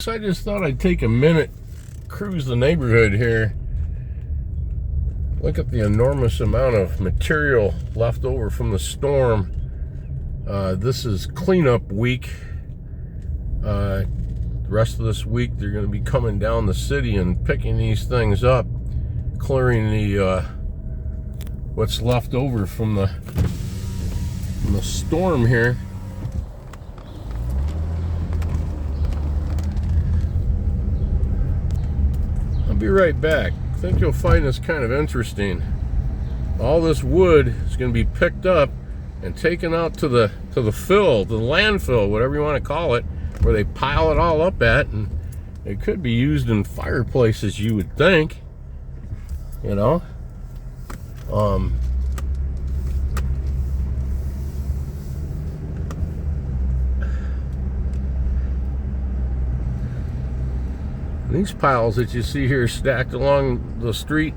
So I just thought I'd take a minute, cruise the neighborhood here, look at the enormous amount of material left over from the storm. This is cleanup week. The rest of this week they're going to be coming down the city and picking these things up, clearing the what's left over from the storm here. I'll be right back. I think you'll find this kind of interesting. All this wood is going to be picked up and taken out to the fill, the landfill, whatever you want to call it, where they pile it all up at, and it could be used in fireplaces, you would think. You know? These piles that you see here stacked along the street,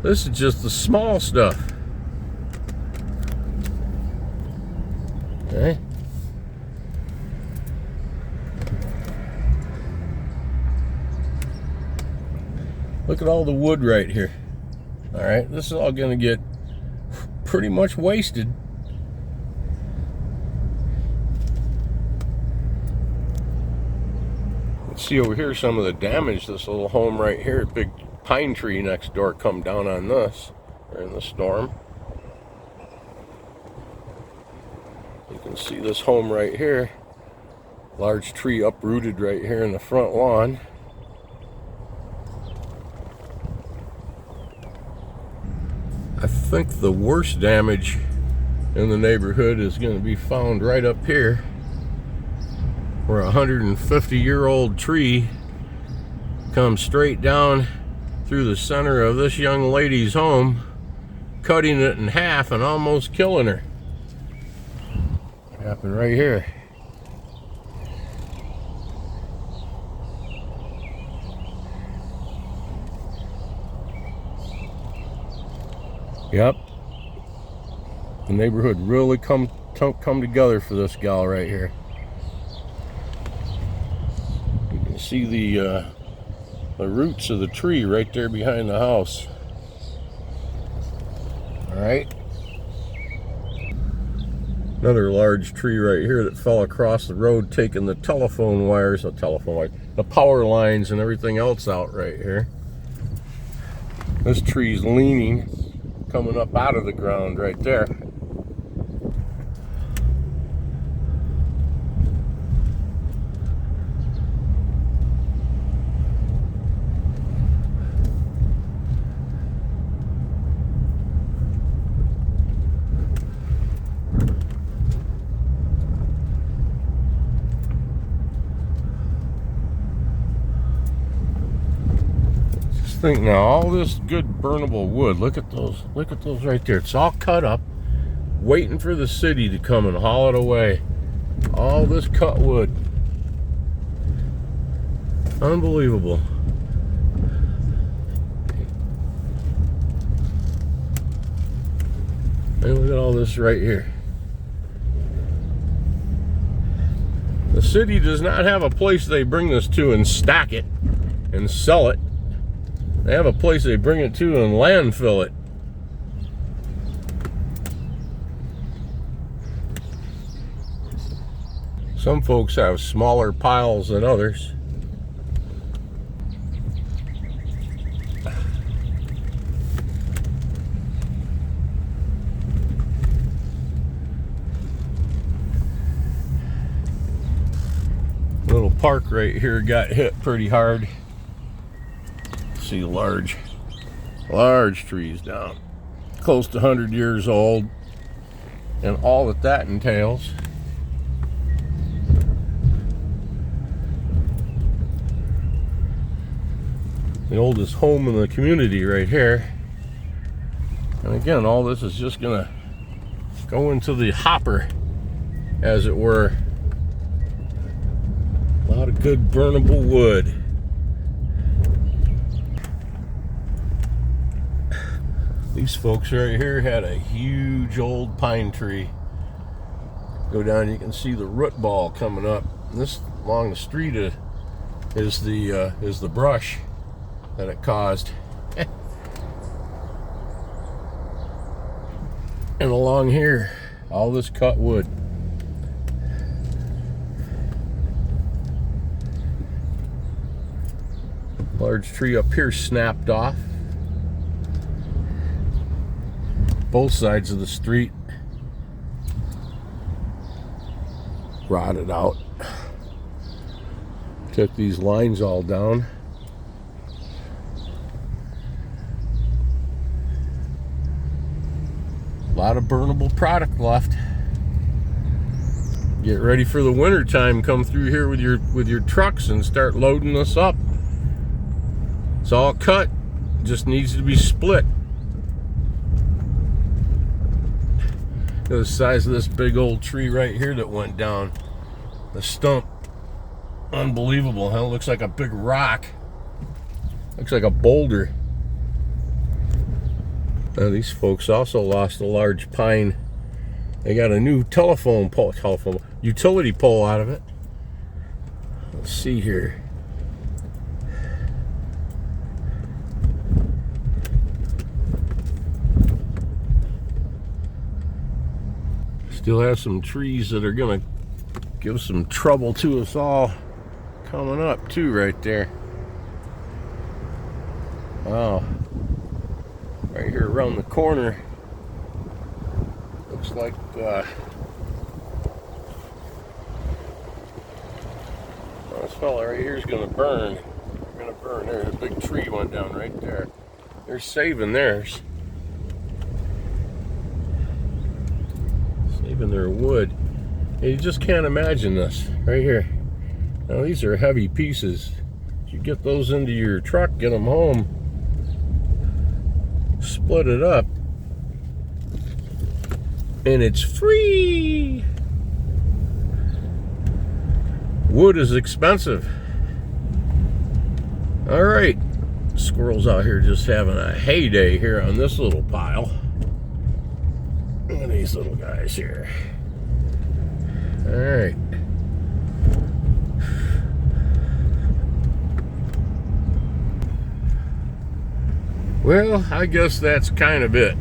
this is just the small stuff. Okay. Look at all the wood right here. All right, this is all going to get pretty much wasted. See over here some of the damage. This little home right here, a big pine tree next door come down on this during the storm. You can see this home right here, large tree uprooted right here in the front lawn. I think the worst damage in the neighborhood is going to be found right up here, where a 150-year-old tree comes straight down through the center of this young lady's home, cutting it in half and almost killing her. It happened right here. Yep. The neighborhood really come together for this gal right here. See the roots of the tree right there behind the house. All right, another large tree right here that fell across the road, taking the telephone wires, the power lines and everything else out right here. This tree's leaning, coming up out of the ground right there. Think now, all this good burnable wood, look at those right there. It's all cut up, waiting for the city to come and haul it away. All this cut wood. Unbelievable. And look at all this right here. The city does not have a place they bring this to and stack it and sell it. They have a place they bring it to and landfill it. Some folks have smaller piles than others. Little park right here got hit pretty hard. See large trees down, close to 100 years old, and all that entails. The oldest home in the community right here. And again, all this is just gonna go into the hopper, as it were. A lot of good burnable wood. These folks right here had a huge old pine tree. Go down, you can see the root ball coming up. And this along the street is the brush that it caused. And along here, all this cut wood. Large tree up here snapped off. Both sides of the street rotted out. Took these lines all down. A lot of burnable product left. Get ready for the winter time. Come through here with your trucks and start loading this up. It's all cut, just needs to be split. Look at the size of this big old tree right here that went down. The stump, unbelievable, huh? It looks like a big rock. Looks like a boulder. Now, these folks also lost a large pine. They got a new utility pole out of it. Let's see here. Still have some trees that are gonna give some trouble to us all coming up too, right there. Wow. Right here around the corner, looks like this fella right here is gonna burn. They're gonna burn. There's a big tree went down right there. They're saving theirs. Saving their wood. And you just can't imagine this right here. Now these are heavy pieces. You get those into your truck, get them home, split it up, and it's free. Wood is expensive. All right, squirrels out here just having a heyday here on this little pile. Look at these little guys here. All right. Well, I guess that's kind of it.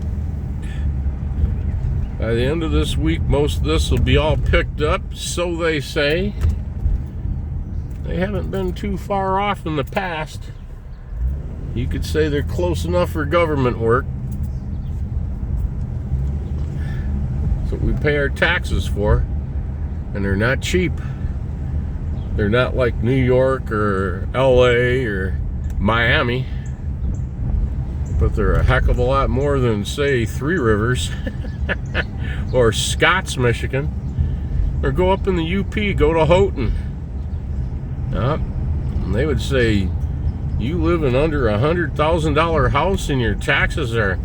By the end of this week, most of this will be all picked up, so they say. They haven't been too far off in the past. You could say they're close enough for government work. That's what we pay our taxes for. And they're not cheap. They're not like New York or LA or Miami. But they're a heck of a lot more than, say, Three Rivers or Scotts, Michigan, or go up in the UP, go to Houghton. And they would say, you live in under $100,000 house and your taxes are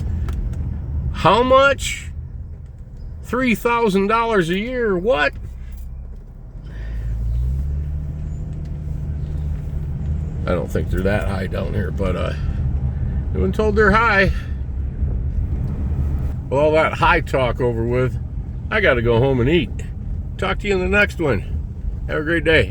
how much? $3,000 a year. What? I don't think they're that high down here, but I've been told they're high. Well, all that high talk over with, I got to go home and eat. Talk to you in the next one. Have a great day.